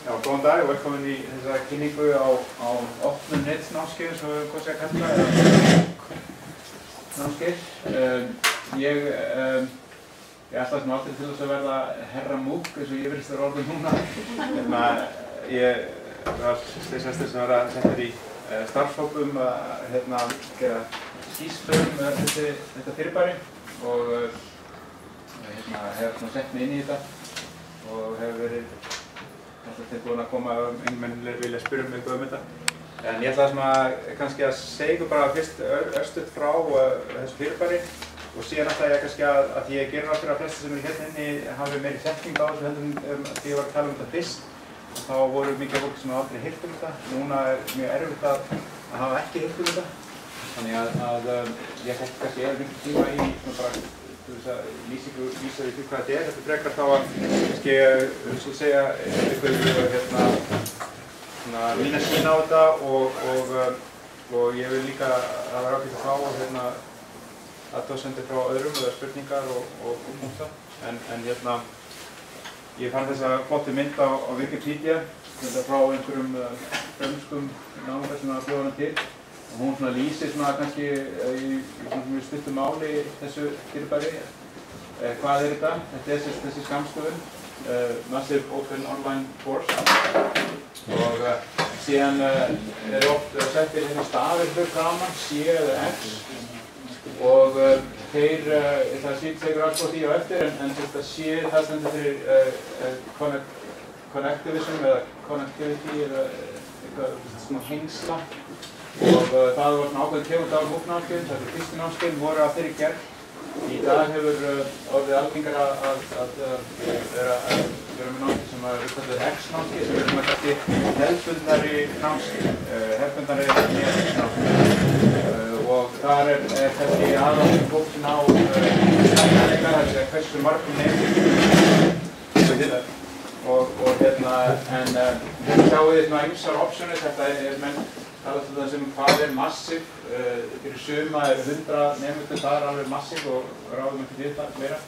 Já, góðan dag og velkomin í þessa kynningu á opnum netnámskeið, svo við hvað segja kalla, eða námskeið. Ég ætla sem aldrei til þess að verða herra múk, eins og ég virðist vera orðin núna. Ég var þess að vera settur í starfshópum að gera skýrslur þetta fyrirbæri og hef sett mig inn í þetta og hef verið tilbúin að koma ef einhvern menn vilja spyrja mig eitthvað þetta. En ég ætla kannski að segja ykkur bara fyrst örstutt frá þessu fyrirbæri og síðan ætla ég kannski að því ég gerir ráð fyrir að flestir sem eru hérna inni hafi meiri þekking á þessu heldur því ég var að tala þetta fyrst. Þá voru mikið fólk sem aldrei heyrt þetta. Núna mjög erfitt að hafa ekki heyrt þetta. Þannig að ég fekk kannski mikið tíma í bara til að lýsa því hvað þetta er. Þetta frekar þá að kannski segja ykkur mína sýn á þetta og ég vil líka að það var ágætt að fá athugasemdir frá öðrum eða spurningar og punkta. En ég fann þessa flottu mynd á Wikipedia frá einhverjum frönskum náunga sem bjóða hana til. Og hún lýsir kannski í stuttu máli þessu fyrirbæri. Hvað er þetta? Þetta er þessi skammstöfun, Massive Open Online Course. Og síðan oft settir stafir fyrir framan, C eða X. Og það tekur alls á því á eftir, en þetta C það stendur fyrir connectivism eða connectivity eða eitthvað svona hengsla. Og það var ákveðin tegund af múknámskeið, það eru fyrstu námskeið voru af þeirri gerð. Í dag hefur orðið algengar að vera með námskeið sem eru kallað X-námskeið sem eru kannski hefðbundnari námskeið, hefðbundnari námskeið. Og þar kannski aðallega fókusin á sannleika, það er hversu margum nefnir. En sjáum við ýmsar opsjónir, þetta menn tala til það sem hvað er massiv. Fyrir suma 100 nemendur, það alveg massiv og ráðum ekki við það meira.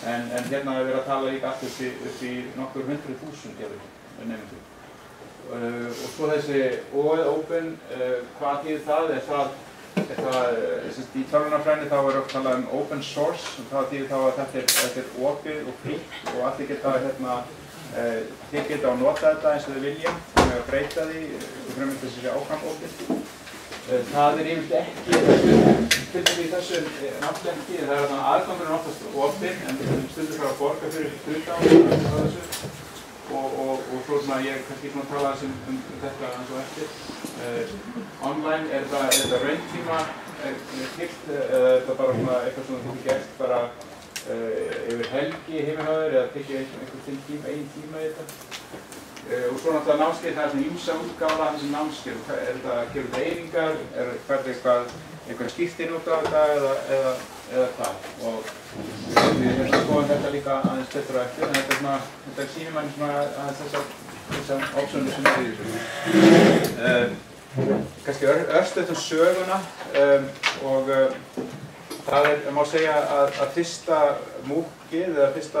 En hérna verið að tala líka allt upp í nokkur 100.000 nemendur. Og svo þessi open, hvað þýðir það? Í tölvunarfræði þá er oft talað open source. Það þýðir þá að þetta er opið og frítt og allir geta þið geta að nota þetta eins og þið vilja, að breyta því og fremur þessi áfram opið. Það er yfirleitt ekki í þessu námskeið, það er aðgangurinn oftast opinn en stundum þarf að borga fyrir hluta á þessu. Og svo ég kannski tala þetta eins og eftir. Online er þetta rauntíma kyrkt, eða er þetta bara eitthvað sem þú getur gert bara yfir helgi heimahöður eða tekið einn tíma í þetta. Og svo náttúrulega námskeið, það er ýmsa útgáfa af þessum námskeið. Gefur þetta eyðingar, verður eitthvað skýrt inn út af þetta eða hvað. Og við höfum skoðað þetta líka aðeins betur á eftir, en þetta sýnir manni aðeins þessar opsjónir sem er í þessu. Kannski örstutt söguna og það má segja að fyrsta múkið eða fyrsta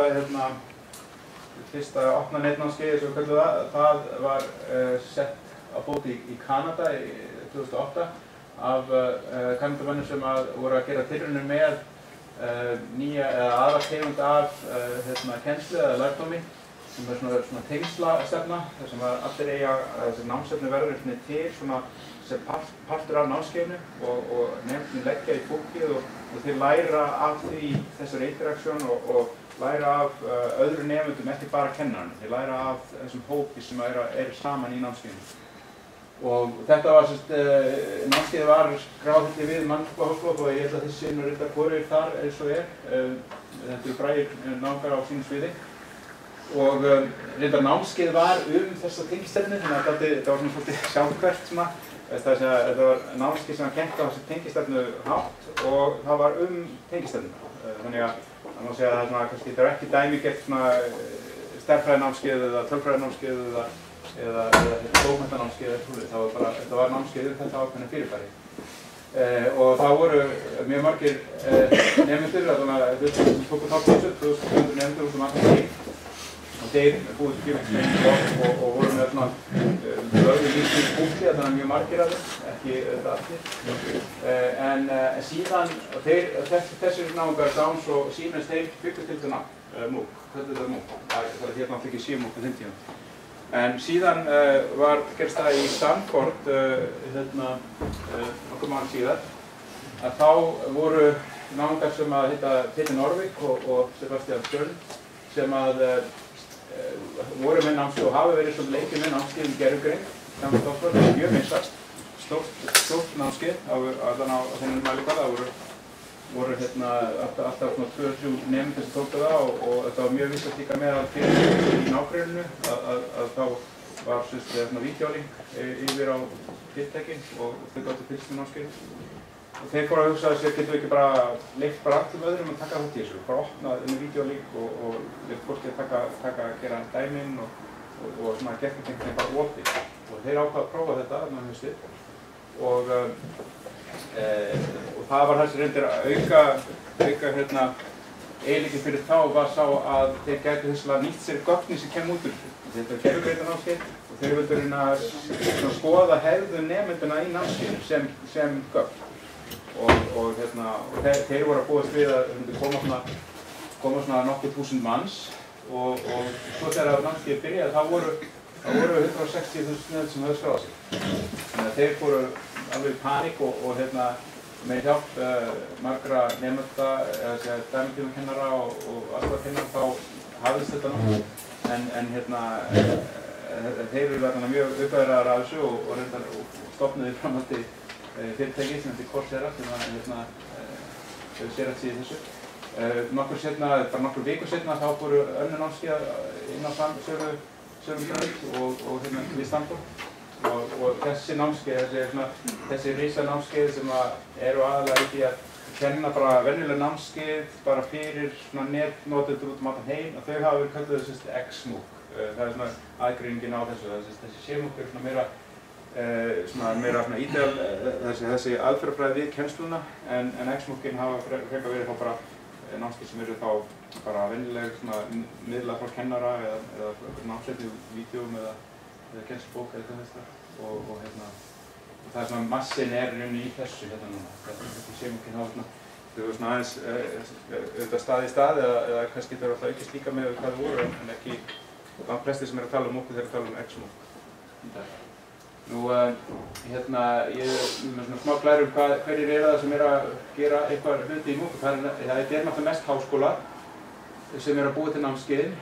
opna netnámskeiðið sem við kallum það var sett á fót í Kanada í 2008 af Kanadamönnum sem voru að gera tilraunir með nýja eða aðra tegund af kennslu eða lærdómi sem er svona tengslastefna þar sem allir þessi námsefni verður til sem partur af námskeiðinu og nefndin leggja í fólkið og þeir læra af því þessari interaktsjón og læra af öðru nefndum, ekki bara kennarinn. Þeir læra af þessum hópi sem er saman í námskeiðinu. Og þetta var námskeiðið var skráð við Mannréttindaháskóla og ég held að þessi reyndar hvorir þar eins og þetta eru frægir náungar á sínu sviði. Og reyndar námskeið var þessa tengistefnu, þannig að þetta var svolítið sjálfhverft. Þetta var námskeið sem var kennt á þessu tengistefnu hátt og það var tengistefnu. Þannig að það má segja að þetta er ekki dæmigert stærðfræðinámskeið eða tölfræðinámskeið eða bókmenntanámskeið eða svoleiðis. Þetta var námskeið þetta ákveðna fyrirbæri. Og það voru mjög margir nemendur, sem tóku þátt í þessu, 2500 nemendur út um allan heim. Og þeir búið og voru með í búti, þannig að mjög margir af þeim, ekki auðvitað allir. En síðan, þessir náungar, Downs og Siemens, þeir byggðu til þetta nafn, Moog, þetta Moog. Það er hérna alltaf ekki C-Moog á þeim tíma. En síðan gerst það í Stanford, nokkur mánuð síðar, að þá voru náungar sem að heita Peter Norvig og Sebastian Stern sem að voru með námskeið og hafa verið svona lengi með námskeið gervigreind. Það var mjög vinsælt, stórt námskeið allan á þennan mælikvarða. Það voru alltaf svona 2-3 nemendur sem tóku það og þetta var mjög vinsælt líka meðal fyrirtækja í nágrenninu að þá var svona vídeólink yfir á fyrirtækin og þau gáttu fylgst með námskeiðinu. Og þeir fóru að hugsa að getum við ekki bara leyft bara allum öðrum að taka þátt í þessu, bara opna inn í vídeólink og leyft fólki að gera dæmin og svona gerðingengt þeim bara opið. Og þeir ákvaðu að prófa þetta þarna haustið og það var þessi reyndir að auka eiginleikinn fyrir þá var sá að þeir gætu þesslega nýtt sér gögnin sem kemur út úr þessu. Þetta er gervigreinanámskeið og þeir vildu reyna að skoða hegðun nemenduna í námskeiðinu sem gögn. Og þeir voru að búast við að koma svona nokkur þúsund manns og svo þegar námskeiðið byrjaði þá voru 160.000 nemendur sem höfðu skráð sig. Þannig að þeir fóru alveg í paník og með hjálp margra nemenda, eða dæmitímakennara og aðstoðarkennara þá hafðist þetta nokkuð. En þeir eru verðan mjög uppæðraðar af þessu og reyndar stofnuðu framhaldi fyrirtæki sem heitir Coursera sem hefur sérhæft sig í þessu. Nokkur vikur seinna þá fóru önnur námskeið inn á sömu braut og við Stanford. Og þessi námskeið, þessi risanámskeið sem eru aðalega í því að kenna bara venjuleg námskeið bara fyrir netnotendur út allan heim og þau hafa verið kölluð X-MOOC. Það er svona aðgreiningin á þessu. Þessi C-MOOC er meira ídeal, þessi aðferðafræði við kennsluna en X-MOOC-in hafa frekar verið þá bara námskeið sem eru þá bara venjuleg miðlað frá kennara eða námsefni úr vídeóm eða kennslubók eða eitthvað þess og það er svona massin í þessu núna. Þetta C-MOOC-in hafa þau aðeins auðvitað stað í stað eða kannski þau alltaf aukist líka með hvað þau voru en ekki langt flestir sem eru að tala um okkur þeir eru að tala um X-MOOC í dag. Ég er með svona smá glæru hverjir eru það sem eru að gera eitthvað hluti í MOOC. Það er náttúrulega mest háskólar sem eru að búa til námskeiðin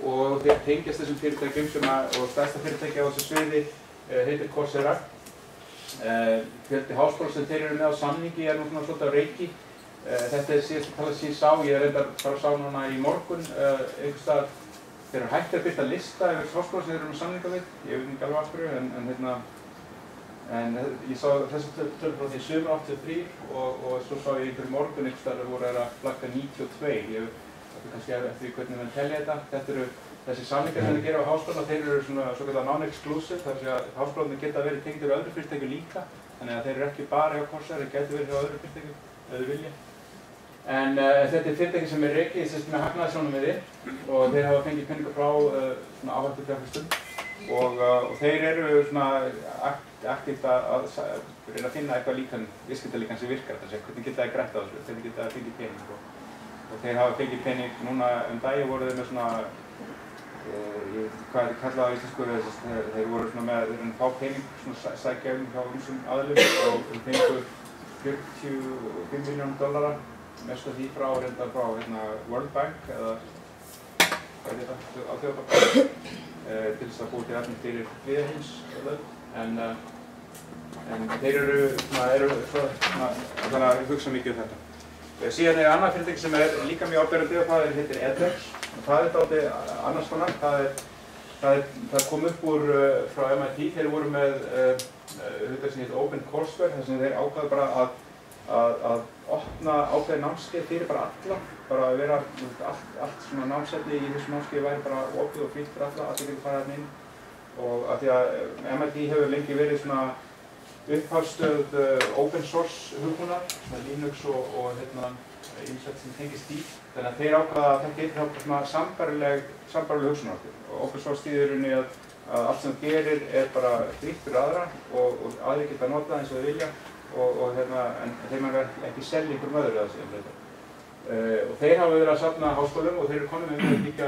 og þeir tengjast þessum fyrirtækjum og stærsta fyrirtæki á þessu sviði heitir Coursera. Fjöldi háskóla sem þeir eru með á samningi er nú svona svolítið á reiki. Þetta er síðast að tala sem ég sá, ég reyndar bara sá núna í morgun einhvers staðar þeir eru hægt að birta lista yfir háskóla sem þeir eru með samninga við. Ég veit ekki alveg af hverju en ég sá þessu tölur frá því sumar 83 og svo sá ég einhverjum morgun einhvers staðar voru að flagga 92. Þetta er kannski eftir því hvernig við telja þetta. Þetta eru þessi samningar sem þeir gera á háskóla, þeir eru svona svokallar non-exclusive, þar sem að háskólarnir geta verið tengdir á öðru fyrirtækjum líka. Þannig að þeir eru ekki bara hjá Coursera, þeir geta verið hjá öðru fyrirtækjum, ef þeir vilja. En þetta er fyrirtæki sem er rekið með hagnaðarsjónarmiði og þeir hafa fengið peninga frá áhættufjárfestum og þeir eru svona aktíft að reyna að finna eitthvað viðskiptalíkan sem virkar, þess að hvernig geta þeir grætt á þessu, hvernig geta þeir fengið pening og þeir hafa fengið pening núna daginn voru þeir með svona hvað er þetta kallað á íslensku, þeir voru svona með fá pening svona sækja hjá ýmsum aðilum og þeir fengu $45 milljónir mest af því reyndar frá World Bank eða hvað er þetta, Alþjóðabank til þess að búa til efni fyrir friðarheims en þeir eru að hugsa mikið þetta. Síðan er annað fyrirtæki sem er líka mjög áberandi og það heitir edX og það er dálítið annars konar. Það kom upp úr frá MIT, þeir voru með hlutar sem heitir Open Courseware þar sem þeir ákvaðu bara að opna ákveðið námskeið fyrir bara alla, bara að vera allt svona námsefni í þessu námskeiði væri bara opið og frítt fyrir alla, allir getur farið þarna inn og af því að MIT hefur lengi verið svona upphafsstöð open source hugmynda, Linux og ýmislegt sem tengist því. Þannig að þeir ákvaða að þetta eitthvað svona sambærileg hugsunarháttur og open source þýðir í rauninni að að allt sem þú gerir bara frítt fyrir aðra og aðrir geta notað eins og þau vilja en þeim ekki selja einhverjum öðru að segja þetta. Og þeir hafa verið að safna háskólum og þeir eru komin með líka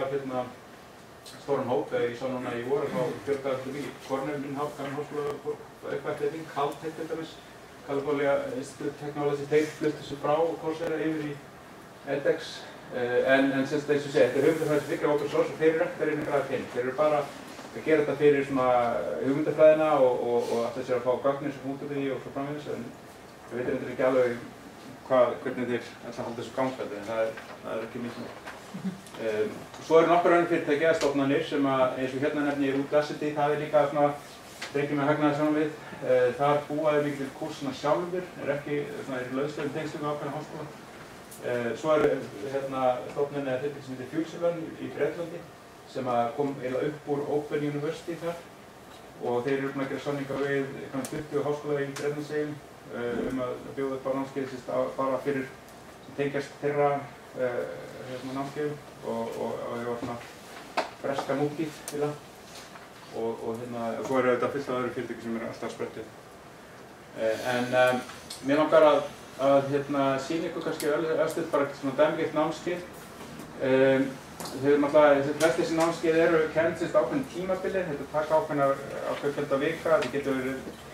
stóran hóp. Ég sá núna í vor þá fjölgaði alltaf mikið Cornell háskóla aukvæðleiting, CALT heitir þetta dæmis, California Institute of Technology, þeir fluttu sig frá Coursera yfir í edX. En eins og segja, þetta er hugmyndafræði sem byggir á open source og þeir eru ekki að reyna að græða pening. Þeir eru bara að gera þetta fyrir svona hugmyndafræðina og alltaf sér að fá gögnin sem út úr því og svo framvegis, en við veitum ekki alveg hvernig þeir ætla að halda þessu gangfæti, en það er ekki mikið. Svo eru nokkur önnur fyrirtæki eða stofnanir sem eins og hérna nefni ég Udacity, það er líka svona drengir með hagnaði saman við. Þar búaði mikið til kúrsina sjálfur, ekki lauslegum tengslum við ákveðna háskóla. Svo er stofnun eða fyrirtæki sem heitir Fusilon í Bretlandi sem kom eiginlega upp úr Open University þar og þeir eru búin að gera samninga við 20 háskóla í Bretlandseyjum að bjóða upp á námskeið bara fyrir sem tengjast þeirra námskeiðum og ég var svona breska múkið í það og svo eru þetta fullt af öðru fyrirtæki sem alltaf að spretta. En mér langar að sýna ykkur kannski östuð bara svona dæmigeitt námskeið. Flest þessi námskeið eru kennd ákveðin tímabili, þetta taka ákveðin fjölda vika, þetta getur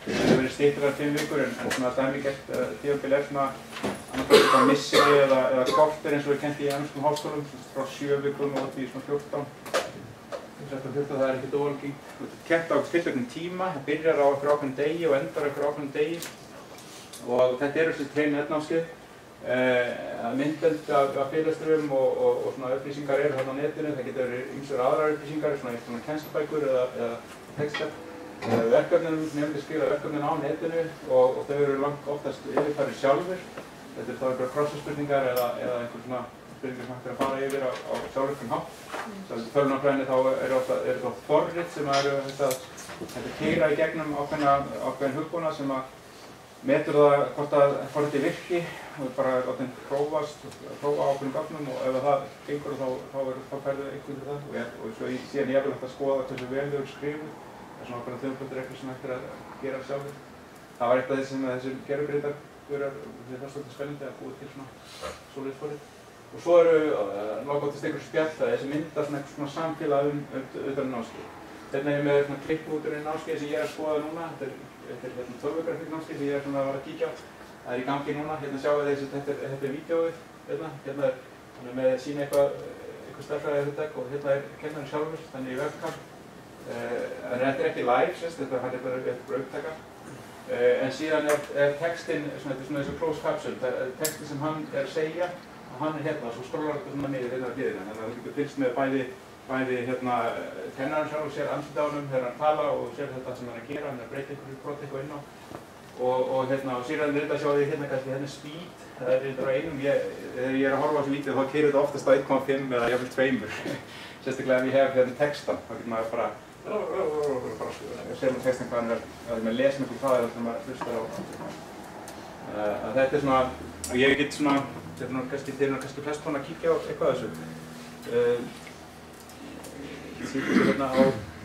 verið styttra en 5 vikur en svona dæmigeitt tímabili er svona annarkvæmt á misseri eða korter eins og er kennt í enskum háskólum, frá 7 vikum og því svona 14. Það er ekkert óalgengt. Þetta er kennt á tilteknum tíma, það byrjar á einhverju ákveðnum degi og endar á einhverju ákveðnum degi og þetta eru þessi training-námskeið. Myndbönd af fyrirlesturum og svona upplýsingar eru þarna á netinu, það getur verið ýmsar aðrar upplýsingar, svona kennslubækur eða textar. Nefndir skrifa verkefnin á netinu og þau eru langt oftast yfirfærið sjálfur. Þetta er þá einhverjar krossspurningar eða einhver svona spurningar sem hægt að fara yfir á sjálfvirkan hátt. Í tölvunarfræðinni þá eru það forrit sem eru hægt að keyra í gegnum ákveðin hugbúnað sem metur það hvort að forritið virki og bara láta henni prófa ákveðnum gögnum og ef það gengur þá færðu einhvern til það og svo síðan ég hægt að skoða hversu vel þau eru skrifuð. Það er svona ákveðna þjóðbundreglu sem hægt að gera sjálfur. Það var eitt af því sem þessir gervigreindar það er svolítið spennandi að búið til svona svoleiðis forrit. Og svo eru lágóttist einhverjum spjallstæði sem myndar svona eitthvað samfélag utan námskeið. Hérna er ég með svona klippúturinn námskeið sem ég er að skoða núna. Þetta er 12-grafík námskeið sem ég er að kíkja á. Það er í gangi núna. Hérna sjáum við þetta er vídeóið. Hérna er hann með að sýna eitthvað stærðfræðihugtak og hérna er kennarinn sjálfur, þannig í webcam. En þetta er ekki live, þetta er bara eitthvað upptaka. En síðan er textinn, þetta er svona eins og closed caption, textinn sem hann er að segja og hann er hérna, svo skrólar þetta svona niður hérna á hliðina. Þannig að þú getur fylgst með bæði kennarinn sjálf og sér andlitið á honum þegar hann tala og sér þetta sem hann er að gera, hann er að breyta einhverju broti eitthvað inn á. Og síðan er þetta að sjá því hérna kannski, hérna er speed, það er þetta á einum. Þegar ég er að horfa á þessu vídeó þá keyrir þetta oftast á 1,5 eða jafnvel 2. Sérstaklega ef ég hef hérna textan, þá getur maður bara sér með textan hvað hann er, að maður lesa miklu hvað þegar maður hlustar á. Þetta er svona, og ég get svona, þeir eru kannski flest búin að kíkja á eitthvað af þessu. Ég sýtti þessu hérna á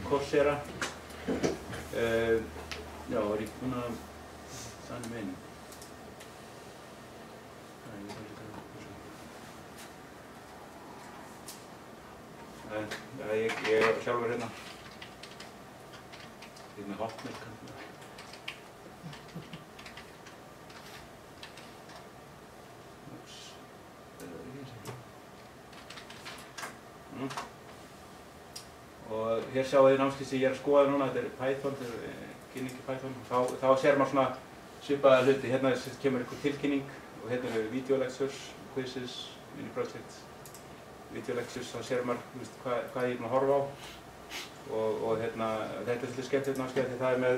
Coursera. Já, var ég búinn að sanna mig inn. Ég er sjálfur hérna. Ég er með Hotmail kannski. Og hér sjáum við námskeið sem ég er að skoða núna, þetta er Python, þetta er kynning í Python. Þá sér maður svona svipaða hluti. Hérna kemur einhver tilkynning og hérna eru video lectures, quizzes, mini projects. Video lectures, þá sér maður hvað ég er að horfa á. Og þetta er svolítið skemmtilegt námskeið því það er með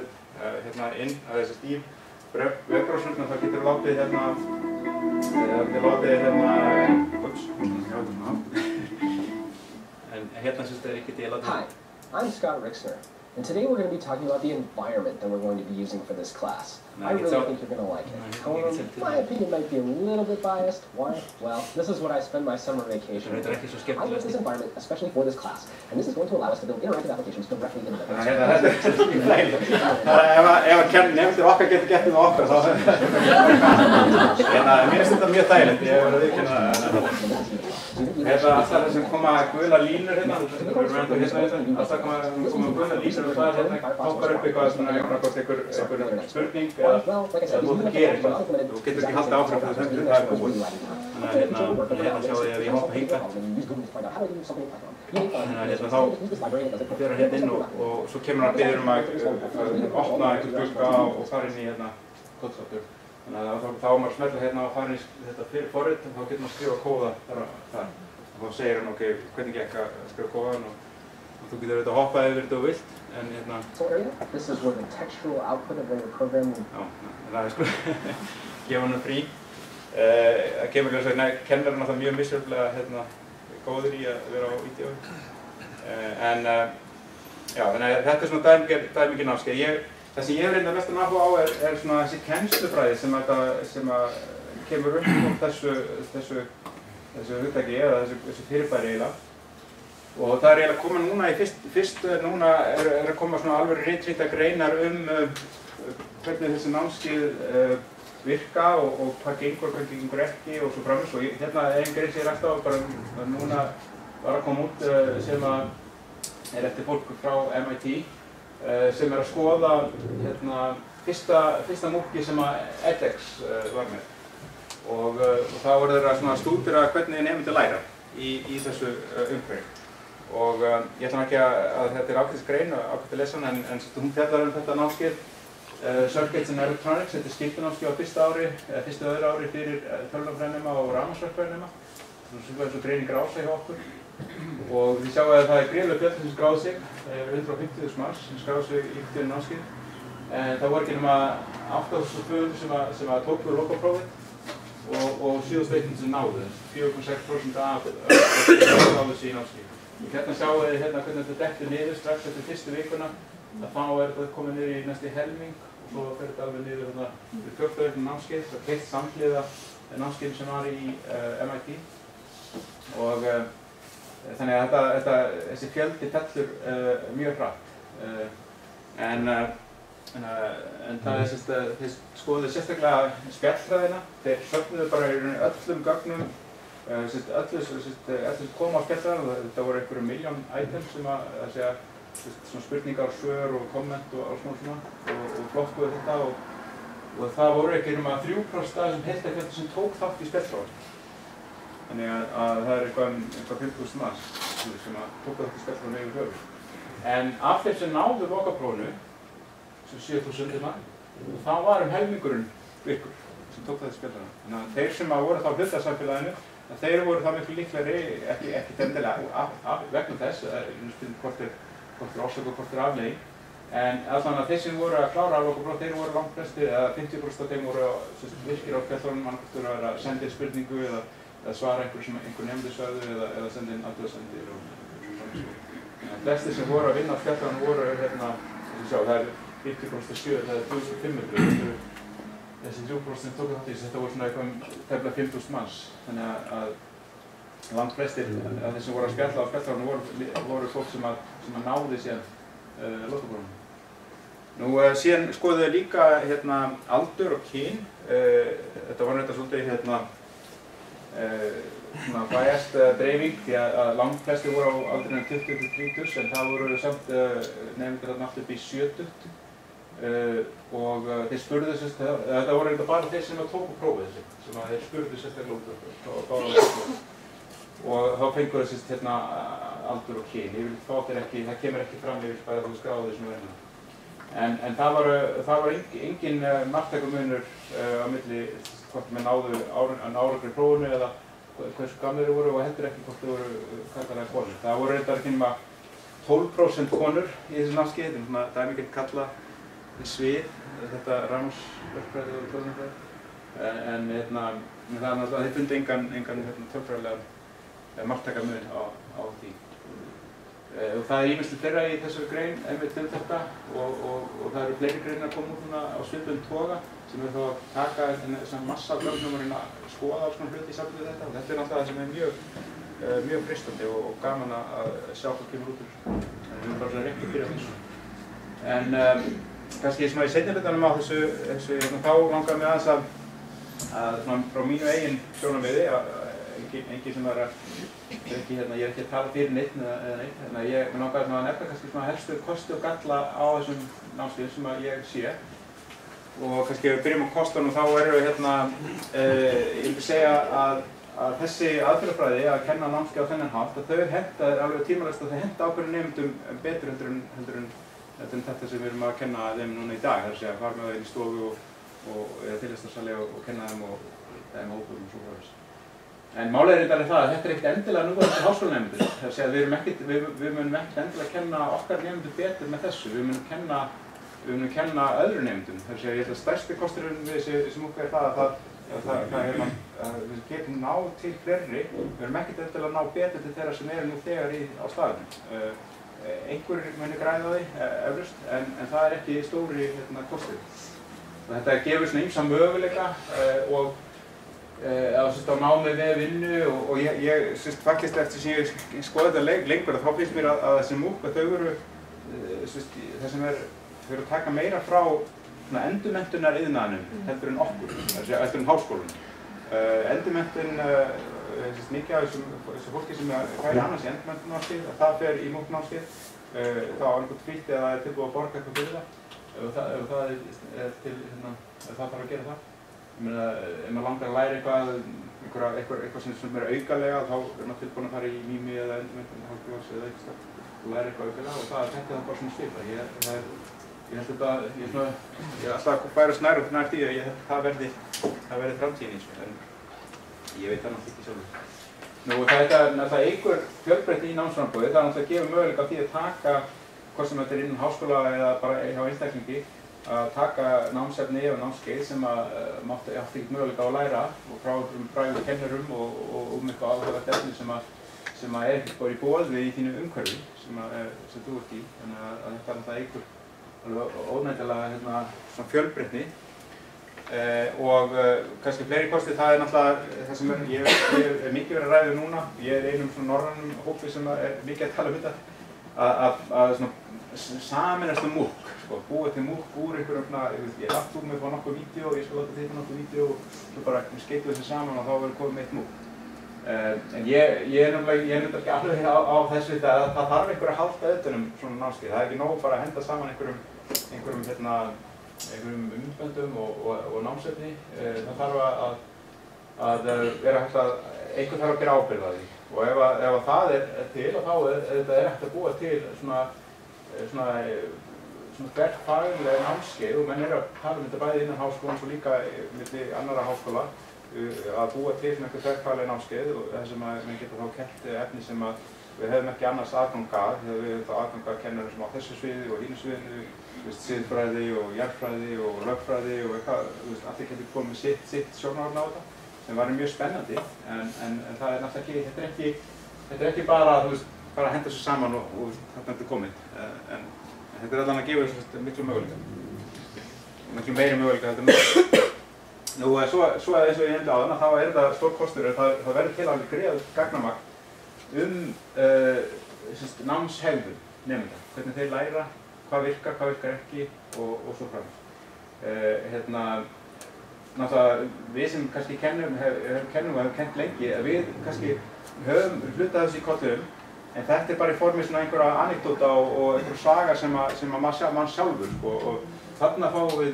í webbrowserna þá getur látið en hérna er ekki til að Hi, I'm Scott Rixner. And today we're going to be talking about the environment that we're going to be using for this class. I really think you're going to like it. However, my opinion might be a little bit biased. Why? Well, this is what I spend my summer vacation with. I love this environment, especially for this class. And this is going to allow us to build interactive applications directly into the class. Ef að nefndir okkar getur gett með okkar, þá mér finnst þetta mjög þægilegt, ég hef verið að viðurkenna alltaf það sem koma gula línur hérna, alltaf koma gula línur og það poppar upp eitthvað svona einhver spurning eða þú gerir, þú getur ekki haldið áfram fyrir þess að það búið. Þannig að hérna sjáu ég að ég hoppa hingað. Þannig að þá fer hann inn og svo kemur hann að biðja að opna einhver glugga og fara inn í kóðsáttur. Þannig að þá maður smellir hérna og fara inn í þetta fyrir forrit og þá getur maður skrifa kóða þar. Og þá segir hann, ok, hvernig gekk að skrifa kóðan og þú getur auðvitað hoppað yfir þetta og vilt. En hérna... This is where the textual output of your program... Já, það sko, gefa hann frí. Það kemur ljós að kennarinn alltaf mjög misjafnlega góður í að vera á vídeói. Já, þannig að þetta svona dæmikið námskeið. Það sem ég hef reyndað mestan áhuga á er svona þessi kennslufræði sem kemur upp úr þessu hugtaki eða þessu fyrirbæri eiginlega. Og það er eiginlega að koma núna í fyrst núna er að koma svona alveg ritrýta greinar hvernig þessi námskeið virka og hvað gengur ekki og svo framins. Og hérna er einn grein sem ég rætti á bara núna var að koma út sem er eftir fólk frá MIT sem er að skoða fyrsta múkki sem að edX var með. Og þá voru þeir að stúdera hvernig nemendur læra í þessu umhverfi. Og ég ætla ekki að þetta er ágætis grein og ágætt að lesa hana en hún fjallar þetta námskeið Circuits and Electronics, þetta er skyldunámskeið á fyrsta og öðru ári fyrir tölvunarfræðinema og rafmagnsverkfræðinema. Svona eins og greiningar á sig hjá okkur. Og þið sjáu að það er gríðarlega fjöldi sem skráði sig, 150.000 manns sem skráði sig í fyrir námskeið. En það voru ekki nema 8.200 sem tóku lokaprófið og 7.100 sem náðu, 4,6% af náðu sig í námskeið. Hérna sjáu þið hvernig þetta dettur niður strax eftir fyrstu vikuna. Þá er þetta komið niður í næstu helming og svo fer þetta alveg niður fyrir 14 vikna námskeið. Það er heilt samhliða námskeið sem var í MIT. Og þannig að þessi fjöldi fellur mjög hratt. En það er þeir skoðuðu sérstaklega spjallfræðina. Þeir söfnuðu bara í rauninni öllum gögnum, öllu sem kom á spjallfræðina. Þetta voru einhverjum milljón item sem svona spurningar, svör og komment og svona og flokkuðu þetta og það voru ekki nema 3% af þessum heildarfjölda sem tók þátt í spjallfræðinni. Þannig að það er eitthvað 50.000 manns sem tók þátt í spjallfræðinni yfir höfuð. En af þeim sem náðu lokaprófinu, sem 7.000 þá var helmingurinn virkur sem tók þátt í spjallfræðinni. Þannig að þeir sem voru þá hluti af samfélaginu, þeir voru þá miklu líklegri, ekki endilega vegna þess, hvort er orsök og hvort er afleiðing. En allan að þeir sem voru að klára lokapróf, þeir voru langt flestir, eða 50% af þeim voru virkir á spjallfræðinum, annað hvort voru að senda inn spurningu eða svara einhver nemendur sögðu eða senda inn athugasemdir og svona. Flestir sem voru að vinna á spjallfræðinum voru það er 50% af 7, það er 2.500. Þessi 3% sem tóku þátt í þessu, þetta voru svona eitthvað tæplega 5.000 manns. Þannig að langt flestir af þeir sem voru að spjalla á spjallfræðinum voru fólk sem náði síðan lokaprófinu. Nú síðan skoðuðu líka aldur og kyn. Þetta var þetta svolítið biased dreifing því að langt flestir voru á aldrinum 20 til 30 en það voru samt nemendur allt upp í 70. Og þeir spurðu þetta voru eitthvað bara þeir sem tóku prófið sem þeir spurðu sérstaklega út og þá fengur þessi aldur og kyn. Það kemur ekki fram yfir hvað þú skráði þessum verðina. En það var engin marktækamunur á milli hvort menn náðu árangri í prófinu eða hversu gamlir þeir voru og heldur ekki hvort þeir voru karllægar konur. Það voru reyndar ekki nema 12% konur í þessu námskeiði, þetta er svona dæmigert kalla svið, þetta rafmagnsverkfræði og tölvunarfræði. En það er náttúrulega, þeir fundi engan tölfræðilegan marktækamun á því. Og það ýmislegt fleira í þessari grein einmitt þetta og það eru fleiri greinar að koma út núna á svipuðum toga sem þá að taka þennan massa af gögnum og reyna að skoða alls konar hluti í sambandi við þetta og þetta náttúrulega það sem mjög freistandi og gaman að sjá hvað kemur út úr þessu. Við erum bara rétt að byrja þessu. En kannski svona í seinni hlutanum á þessu þá langar mig aðeins að frá mínu eigin sjónarmiði engin sem ég er ekki að tala fyrir neitt eða neitt. Ég langar að nefna kannski svona helstu kosti og galla á þessum námskeiðum sem ég sé. Og kannski ef við byrjum á kostunum þá eru ég vil segja að þessi aðferðafræði að kenna námskeið á þennan hátt að þau henta alveg tímalaust að þau henta ákveðnum nemendum betur heldur en þetta sem við erum að kenna þeim núna í dag. Það er að segja að fara með það inn í stofu eða tilvistarsali og kenna þeim og hópum og svo frá þessu. En málið er það að þetta er ekkert endilega núverandi háskólanemendur. Það er að segja að við munum ekkert endilega kenna okkar nemendur betur með þessu. Við munum kenna öðru nemendum. Það er að segja að ég held að stærsti kosturinn við þessi múkka er það að við getum náð til fleiri. Við erum ekkert endilega að ná betur til þeirra sem eru nú þegar á staðnum. Einhverjir muni græða því, eflaust, en það er ekki stóri kostur. Þetta gefur svona ýmsa möguleika og á námið við vinnu og ég faktist eftir sem ég skoði þetta lengur að þá finnst mér að þessi múk að þau eru það sem er að taka meira frá endurmenntunar iðnaðinum heldur en okkur, heldur en háskólunum. Endurmenntun, mikið af þessu fólki sem færi annars í endurmenntunarnámskeið, að það fer í múknámskeið, þá er einhvern frítt eða það er tilbúið að borga eitthvað fyrir það. Ef það þarf að gera það. Ef maður langar að læra eitthvað sem er aukalega, þá er maður tilbúin að fara í mými eða endurmenntun, hálfgjós eða eitthvað og læra eitthvað aukalega og þetta er bara svona svipað. Ég held að ég er alltaf að færa snærum nær því að það verði framtíðin eins og en ég veit það náttúrulega ekki sjálfur. Þetta er náttúrulega einhver fjölbreytni í námsframboði, það er náttúrulega að gefa möguleika á því að taka, hvort sem þetta er innan háskóla eða bara hjá einstaklingi, að taka námsefni og námskeið sem átti ekkert möguleika á að læra og frá einhverjum frægum kennurum og eitthvað áhugavert efni sem er ekkert bara í boði í þínu umhverfi sem þú ert í. Þannig að þetta er náttúrulega einhver ónættilega fjölbreytni og kannski fleiri kosti, það er náttúrulega það sem ég er mikið verið að ræða núna. Ég er einum svona norrænum hópi sem er mikið að tala þetta að sameinast múk, búa til múk úr einhverjum ég lagt úr mig á nokkuð vídeo og ég skal láta þetta nokkuð vídeo og svo bara skeitum við þessu saman og þá verður komið með eitt múk. En ég er nefnilega ekki alveg á þessu að það þarf einhver að halda utan svona námskeið. Það er ekki nóg bara að henda saman einhverjum umböndum og námsefni. Það þarf að vera hægt að einhver þarf að bera ábyrgð að því. Og ef það er til, þá er þetta hægt að búa til svona þverfagleg námskeið og menn eru að tala þetta bæði innan háskólans og líka milli annarra háskóla að búa til einhver þverfagleg námskeið og þess að menn geta þá kennt efni sem við hefum ekki annars aðgang að. Við hefum þá aðgang að kennarum sem á þessu sviði og hínu sviðinu, siðfræði og jarðfræði og lögfræði og eitthvað, allir getur komið sitt sjónarhorn á þetta sem var mjög spennandi en það er náttúrulega ekki, þetta er ekki bara að henda þessu saman og þarna er þetta komið. En þetta er allan að gefa þessu miklu möguleika, miklu meiri möguleika heldur nú. Svo eins og ég nefndi áðan, þá er þetta stór kostur að það verður til alveg greiðað gagnamagn námshegðun nemenda, hvernig þeir læra, hvað virkar ekki og svo framvegis. Náttúrulega við sem kannski kennum og hefum kennt lengi, að við kannski höfum hlutað þessu í kollinum, en þetta er bara í formi svona einhverja anekdóta og einhverja saga sem mann sjálfur og þarna fáum við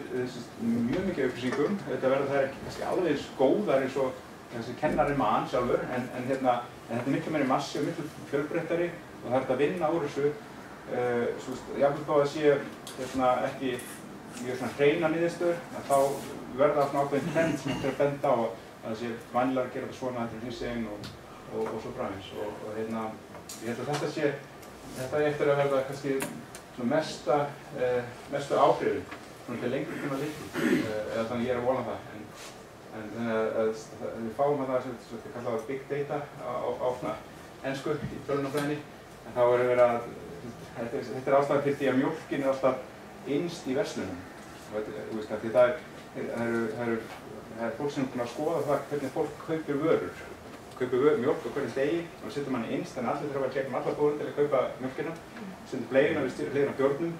mjög mikið upplýsingum. Þetta verður það ekki kannski alveg eins góðar eins og þessi kennari mann sjálfur, en þetta er miklu meiri massi og miklu fjölbreyttari og það er hægt að vinna úr þessu. Jafnvel þó að það sé ekki mjög hreina niðurstöður, þá verða það svona ákveðin trend sem hægt er að benda á að það sé vanilega að gera þetta svona, þetta er hinsegin og svo framvegis. Ég held að þetta eftir að verða kannski mestu áhrifin svona til lengri tíma litið, eða þannig ég er að vona það. En við fáum að það sem við kallaðum big data á ensku í tölvunarfræðinni. En þá verið að, þetta ástæðan fyrir því að mjólkin alltaf innst í verslunum. Því það er fólk sem er búin að skoða það hvernig fólk kaupir vörur. Kaupir mjólk á hvernig degi og setur manni innst, þannig að allir þurfa að gegnum alla búin til að kaupa mjólkina. Setur bleiuna við hliðina á bjórnum.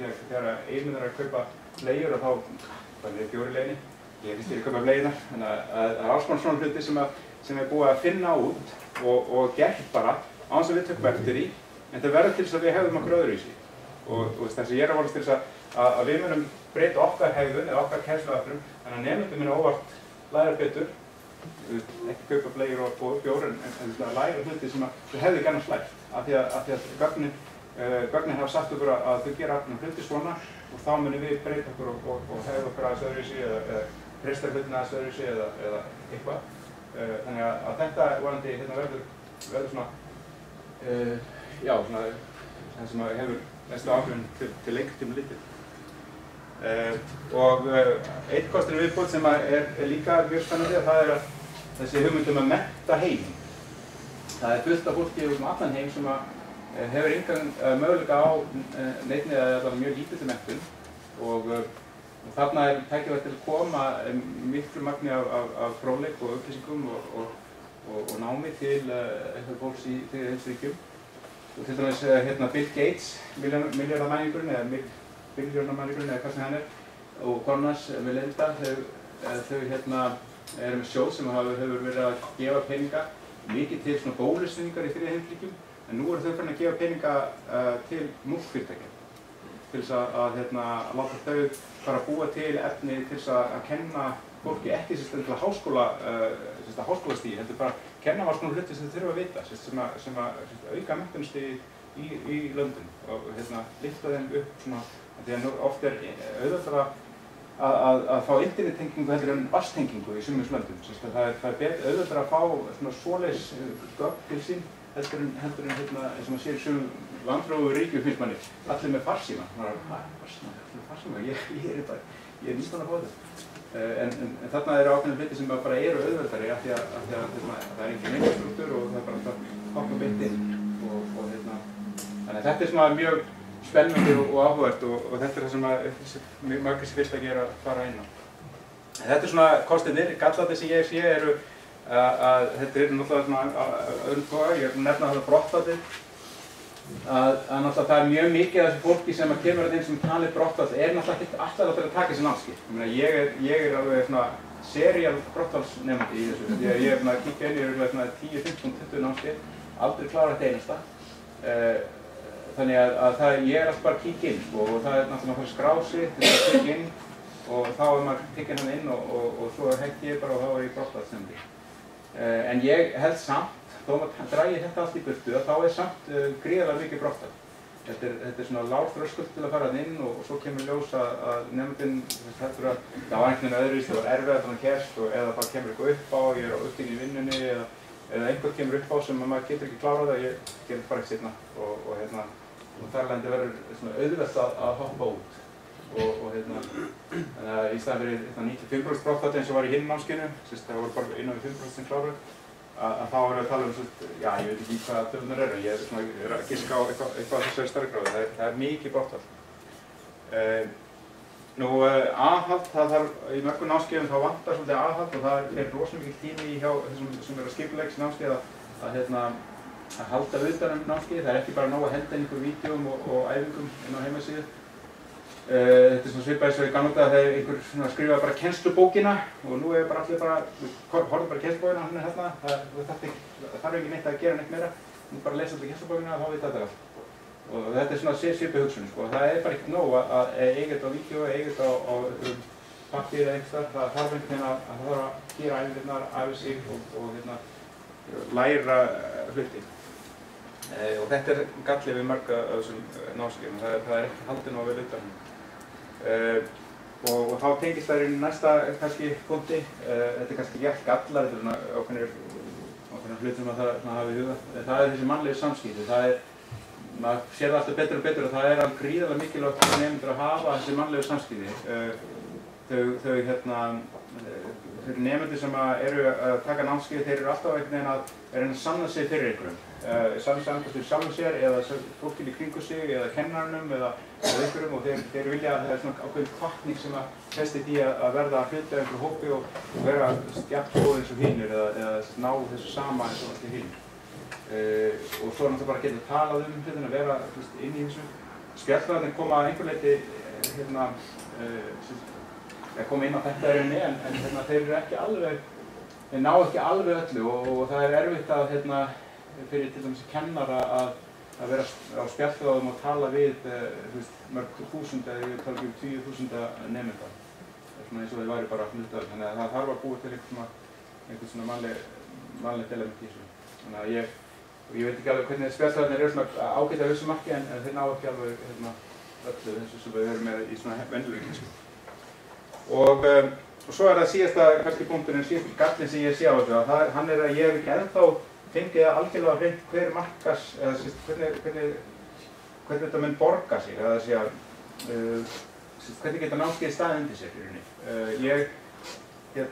Þegar einminn er að kaupa bleiur og þá er bjórileginni. Ég stýri að kaupa bleiuna. Þannig að það er alls konar svona hluti sem er búið að finna út og gert bara án þess að við tökum eftir í. En það verður til þess að við hefðum okkur öðru í sig. Og þess að ég er að vonast til þess að við munum breyta okkar hegðun eða okkar kennsluaðferðum, þannig að nemendum muni óvart læra betur, ekki kaupa bleiur og bjór, en læra hluti sem þau hefðu gjarnan lært. Af því að gögnin hafa sagt okkur að þau gera hluti svona og þá munum við breyta okkur og hefðu okkur aðeins öðruvísi eða treysta hlutina aðeins öðruvísi eða eitthvað. Þannig að þetta vonandi verður svona, já, svona það sem hefur mestu áhrifin til lengri tíma litið. Og einn kostur viðbót sem er líka mjög spennandi, það er að þessi hugmynd að mennta heiminn. Það er fullt af fólki allan heim sem hefur engan möguleika á neinni eða mjög lítilli menntun og þarna er tækifæri til að koma miklu magni af fróðleik og upplýsingum og námi til fólks í heimsríkjum. Til dæmis Bill Gates, milljarðamæringurinn eða billjónamæringurinn eða hvað sem hann er, og Kornas Melinda, þau eru með sjóð sem hefur verið að gefa peninga mikið til svona bólusetningar í þriðja heimsríkjum, en nú eru þau farin að gefa peninga til múlfyrirtækja til þess að láta þau fara að búa til efni til þess að kenna fólki ekki til háskólastígi, heldur bara kenna alls konar hluti sem þau þurfa að vita, sem að auka menntunarstigið í löndum og lyfta þeim upp svona, því að oft er auðveldara að fá internettengingu heldur en vatnstengingu í sumum löndum. Það er auðveldara að fá svona svoleiðis gögn til sín heldur en eins og maður sér í sumum landfróðu ríkjum finnst manni, allir með farsíma. Farsíma? Ég er nýstan að fá þetta. En þarna eru ákveðnir hluti sem bara eru auðveldari af því að það er engin infrastruktúr og það er bara alltaf hoppa beint inn. Þannig að þetta er svona mjög spennandi og áhugavert og þetta er það sem margir sem fyrst að gera að fara inn á. Þetta er svona kostirnir, gallarnir sem ég sé eru að þetta er náttúrulega svona öðrum toga, ég er að nefna þetta brottfallið. Að náttúrulega það er mjög mikið af þessu fólki sem kemur að einn sem talir brottfall er náttúrulega ekki alltaf að taka þessi námskeið. Ég er alveg svona serial brottfallsnemandi í þessu. Ég er að kíkja inn í 10, 15, 20 námskeið, aldrei klára þetta einasta. Þannig að ég er alltaf bara að kíkja inn og það er náttúrulega að fara að skrá sig til að kíkja inn og þá er maður tekinn hann inn og svo hætti ég bara og þá er ég brottfallsnemandi. En ég held samt, þó maður dragi þetta allt í burtu, þá er samt gríðarlega mikið brottfall. Þetta er svona lág þröskuld til að fara inn og svo kemur ljós að nemandinn heldur að það var einhvern veginn öðruvísi, það var erfiðar þannig að kerst eða það kemur eitthvað upp á, ég er á upptíðin í vinnunni eða einhvern kemur upp á sem maður getur ekki klárað og ég gerir bara ekki seinna og þar lendi verður svona auðvelt að hoppa út þannig að í staðan fyrir 95% brottfall eins og var í hinn námskeiðinu, það voru bara innan við 5% sem kláruð, að þá erum við að tala já, ég veit ekki hvað tölunar eru, ég er að giska á eitthvað þessari stærðgráðu, það er mikið brottfall. Aðhald, það þarf í mörgum námskeiðum þá vantar svolítið aðhald og það er rosalega mikið tími hjá þessum sem eru að skipuleggja námskeið að halda utan námskeið. Það er ekki bara nóg að henda inn einhver vídeóm og æfingum inn á heimasíðu. Þetta er svona svipað eins og í gamla daga þegar einhver skrifaði bara kennslubókina og nú er bara allir horfum bara kennslubókina, hann er hérna, það þarf ekki neitt að gera neitt meira, þú bara lesa allir kennslubókina og þá veit þetta allt. Og þetta er svona svipað hugsun, það er bara ekkert nóg að eiga þetta á vídeó, eiga þetta á einhverjum pappír eða einhvers þar, það þarf einhvern veginn að það þarf að gera æfingarnar, æfa sig og læra hluti. Og þetta er gallið við mörg af þessum námskeiðum, það er ekki haldið nóg vel utan. Og þá tengist það í næsta kannski punkti, þetta er kannski ekki allt gallar, þetta er svona ákveðnir hlutir sem maður hafa í huga. Það er þessi mannlegu samskipti, maður sér það alltaf betur og betur og það er alveg gríðarlega mikilvægt fyrir nemendur að hafa þessi mannlegu samskipti. Þau fyrir nemendur sem eru að taka námskeið, þeir eru alltaf einhvern veginn að reyna að sanna sig fyrir einhverjum. Sanna sig sjálfum sér eða fólkinu í kringu sig eða kennarunum eða einhverjum og þeir vilja að það er svona ákveðin hvatning sem að festi því að verða að hluta einhverju hópi og vera jafn góð eins og hinir eða ná þessu sama eins og allir hinir. Og svo er náttúrulega bara að geta talað hlutina, vera inn í þessu. Spjallræðin koma að einhver leyti koma inn á þetta í rauninni en þeir eru ekki alveg, þeir ná ekki alveg öllu og það er erfitt að fyrir til dæmis kennara að vera á spjallráðum og tala við mörg þúsund eða ég tala ekki 20.000 nemenda. Eins og þeir væri bara hlutaður, þannig að það þarf að búa til einhvern svona mannlegt element í þessu. Þannig að ég veit ekki alveg hvernig spjallráðinir eru svona ágætt af þessu marki en þeir ná ekki alveg öllu eins og sem við erum með í svona venjulegum. Og svo er það síðasta kannski punkturinn, síðasta gallinn sem ég sé á þessu, hann er að ég hef ekki ennþá fengið að algjörlega hreint hver markas, eða hvernig þetta mun borga sig, eða hvernig geta námskeið staðið undir sér í rauninni. Þeir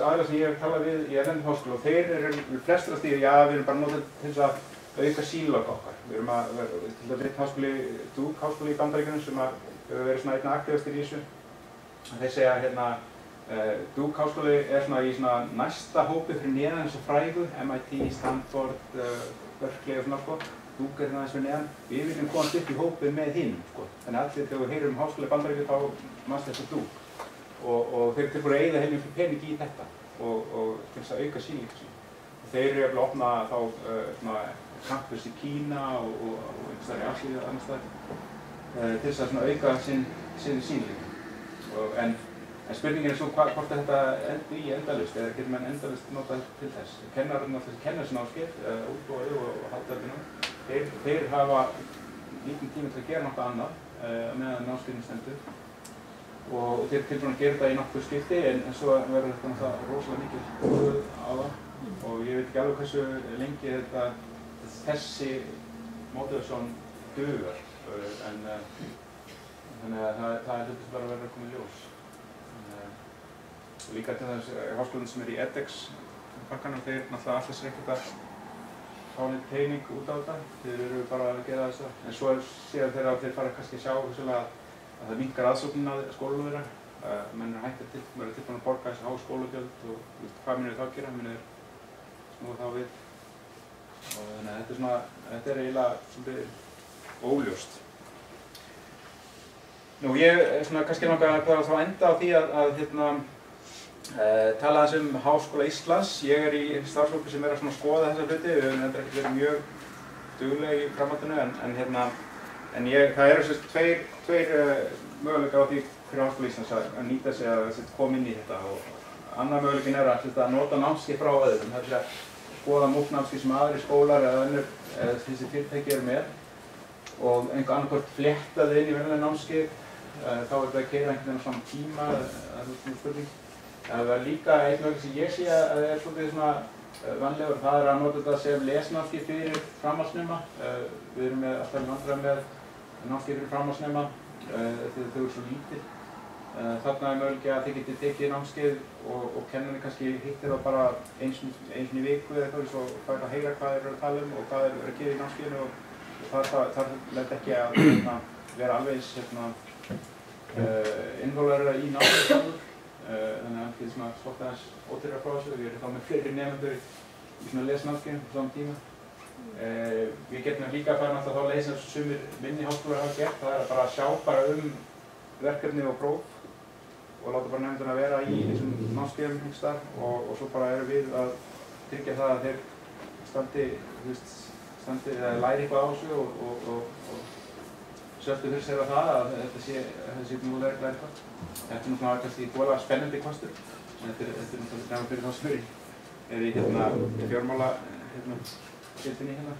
aðra sem ég hef talað við í erlendum háskóla og þeir eru flestir að stíða, já við erum bara notað til þess að auka sílokk okkar. Við erum að, til dæmis háskóli, Duke háskóli í Bandaríkjunum sem hefur verið svona einna aktífastir í þessu. Þeir segja Duke háskóli er svona í svona næsta hópi fyrir neðan þessu frægu, MIT, Stanford, Berkeley og svona sko. Duke er aðeins fyrir neðan. Við viljum komast upp í hópið með hinn sko. Þannig að allir þegar við heyrum háskóla í Bandaríkjunum þá mannst þetta Duke. Og þeir eru tilbúin að eyða heilmikið pening í þetta og til þess að auka sílík. Þeir eru að opna þá svona campus í Kína og einhvers staðar í Asíu og annars staðar til þess að auka sinn sýnileika. En spurningin er svo hvort þetta endi í endalaust eða getur menn endalaust notað til þess. Kennarinn alltaf kenna þessi námskeið, útbúið og halda þetta nú. Þeir hafa lítinn tíma til að gera nokkuð annað meðan námskeiðin stendur. Og þeir eru tilbúin að gera þetta í nokkuð skipti en svo verður þetta náttúrulega rosalega mikil úrvöð á það og ég veit ekki alveg hversu lengi þessi motivation dugar en þannig að það er hlutur bara að verða að koma í ljós. Og líka til þess háskólinn sem er í edX-pakkanum, þeir náttúrulega allir sér ekkert að fá neitt pening út á þetta, þeir eru bara að gera þess að. En svo séu þeir fara kannski að sjá að það minnkar aðsóknin að skólunum þeirra. Menn eru hættir tilbúin að borga þessi há skólagjöld og hvað munir þá gera, munir snúa þá við. Og þannig að þetta er eiginlega svolítið óljóst. Nú ég kannski langar að þá enda á því að tala aðeins um Háskóla Íslands. Ég er í starfshópi sem er að skoða þessa hluti. Við höfum enda ekki verið mjög dugleg í framhaldinu en það eru tveir möguleikar á því fyrir Háskóla Íslands að nýta sig að koma inn í þetta og annar möguleikin er að nota námskeið frá öðrum. Það er að skoða múknámskeið sem aðrir skólar eða þessi fyrirtæki eru með og annarkvort flétta þau inn í venjuleg námskeið. Þá er þetta að keyra einhvern veginn á sama tíma, það er svona spurning. Það er líka einn möguleik sem ég sé að það er svolítið svona vanlegur, það er að nota þetta sem lesnámskeið fyrir framhaldsnema. Við erum alltaf í vandræðum með námskeið fyrir framhaldsnema þegar þau eru svo lítil. Þarna er möguleiki að þið getið tekið námskeið og kennarinn kannski hittir þá bara eins í viku eða eitthvað og fær að heyra hvað þeir eru að tala um og hvað þeir eru að gera í námskeiðinu og þar leit ekki að vera alveg eins innvolverið í námið sjálfur. Þannig að það er svolítið aðeins ódýrara frá þessu. Við erum þá með fleiri nemendur í svona lesnámskeiðum á sama tíma. Við getum líka að fara þá leið sem sumir minni háskólar hafa gert. Það er bara að sjá bara verkefni og próf og láta bara nemendurna vera í þessum námskeiðum einhvers staðar og svo bara erum við að tryggja það að þeir standi eða læri eitthvað á þessu og söldu fyrir sér það að þetta sé múlega læri hvað. Þetta er náttúrulega kannski voðalega spennandi kostur. Þetta er náttúrulega nefnum fyrir þá sem er í fjármála skildinni eða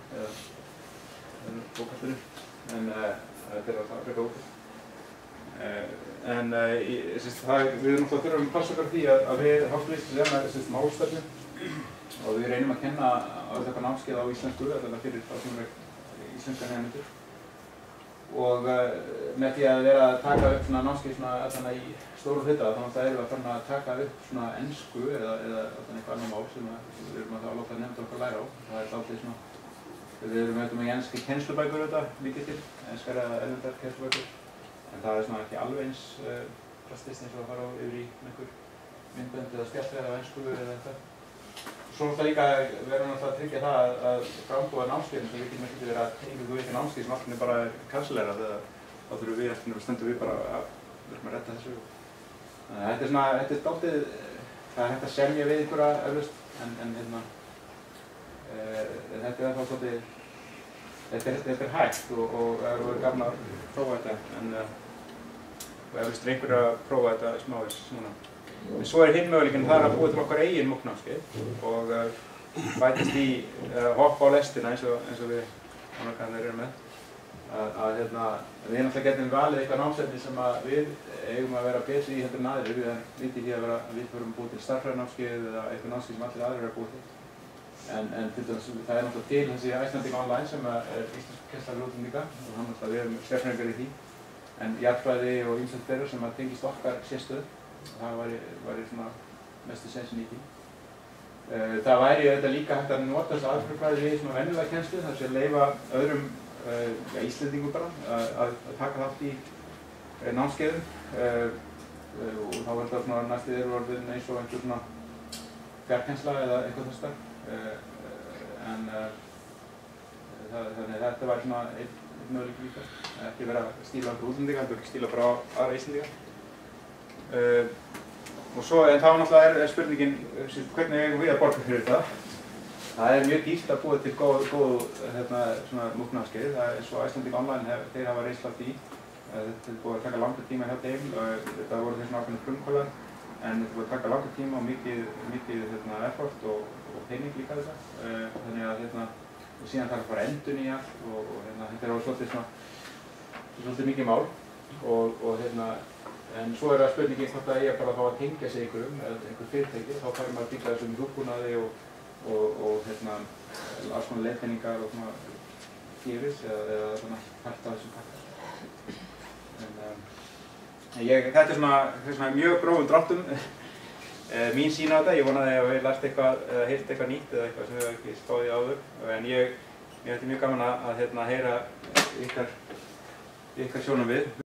bókastunni, en þetta er alltaf frekar ótrúð. Við erum náttúrulega þurfum að passa okkar því að við Háskóla Íslands erum með málstefnu og við reynum að kenna á þetta námskeið á íslensku, þetta fyrir þá sem er íslenska nemendur. og með því að vera að taka upp svona námskeið svona allan í stóru hluta þá erum við að fara að taka upp svona ensku eða allan eitthvað annar mál sem við erum að láta nefnda okkur læra á. Það er alltaf svona, við erum auðvitað með enski kennslubækur auðvitað mikið til, enskar eða erlendar kennslubækur, en það er svona ekki alveg eins drastist eins og að fara yfir í einhver myndbönd eða spjallræði á ensku eða eitthvað. Svo náttúrulega líka verðum við að tryggja það að frambúða námskeiðum sem við getum ekki verið að tengja við námskeið sem allir bara er cancelerað þegar þá þurfum við eftir og stundum við bara að verðum að redda þessu. Þetta er dálítið, það er hægt að semja við einhverja eflaust en þetta er ennþá svolítið, þetta er hægt og það verður gaman að prófa þetta og eflaust er einhver að prófa þetta smávegis núna. En svo er hinn möguleikinn þar að búa til okkar eigin MOOC-námskeið og bætast í hoppa á lestina eins og við ánægðanir erum með. Við náttúrulega getum valið eitthvað námsefni sem við eigum að vera betri í heldur en aðrir. Við erum vitið í að við förum búið til stærðfræðinámskeið eða eitthvað námskeið sem allir aðrir eru að búa til. En til dæmis það er náttúrulega til þessi Icelandic Online sem er íslensk kennsla fyrir útlendinga og við erum sérfræðingar í því. En jarðfræði og ýmislegt fleira sem tengist okkar sérstöðu. Það væri svona mestu sensin í því. Það væri auðvitað líka hægt að nota þessu aðferðafræði við svona venjulega kennslu, þar sem leyfa öðrum Íslendingum bara að taka þátt í námskeiðum og þá er þetta svona næstu orðin eins og einhver svona fjarkennsla eða eitthvað þess þar. Þannig þetta væri svona einn möguleiki líka. Ekki vera að stíla okkur útlendinga, heldur ekki stíla bara á aðra Íslendinga. Og svo, en þá náttúrulega er spurningin hvernig eigum við að borga fyrir þetta. Það er mjög dýrt að búa til góð svona MOOC-námskeið. Það er eins og Icelandic Online, þeir hafa reynslu af því. Þetta er búið að taka langa tíma hjá þeim. Þetta voru þeir svona ákveðnir frumkvöðlar, en þetta er búið að taka langa tíma og mikið effort og pening líka þetta. Þannig að og síðan þarf bara endurnýja og þetta er svolítið mikið mál en svo er það spurningin hvort það bara þá að tengja sig einhverjum eða einhver fyrirtæki, þá fær maður að byggja þessum hugbúnaði og alls konar leiðbeiningar og svona gefis eða svona part af þessum pakka. Þetta er svona mjög grófum dráttum mín sýn á þetta. Ég vonaði að við lært eitthvað eða heyrt eitthvað nýtt eða eitthvað sem við hefum ekki spáð í áður. En mér finnst mjög gaman að heyra ykkar sjónarmið.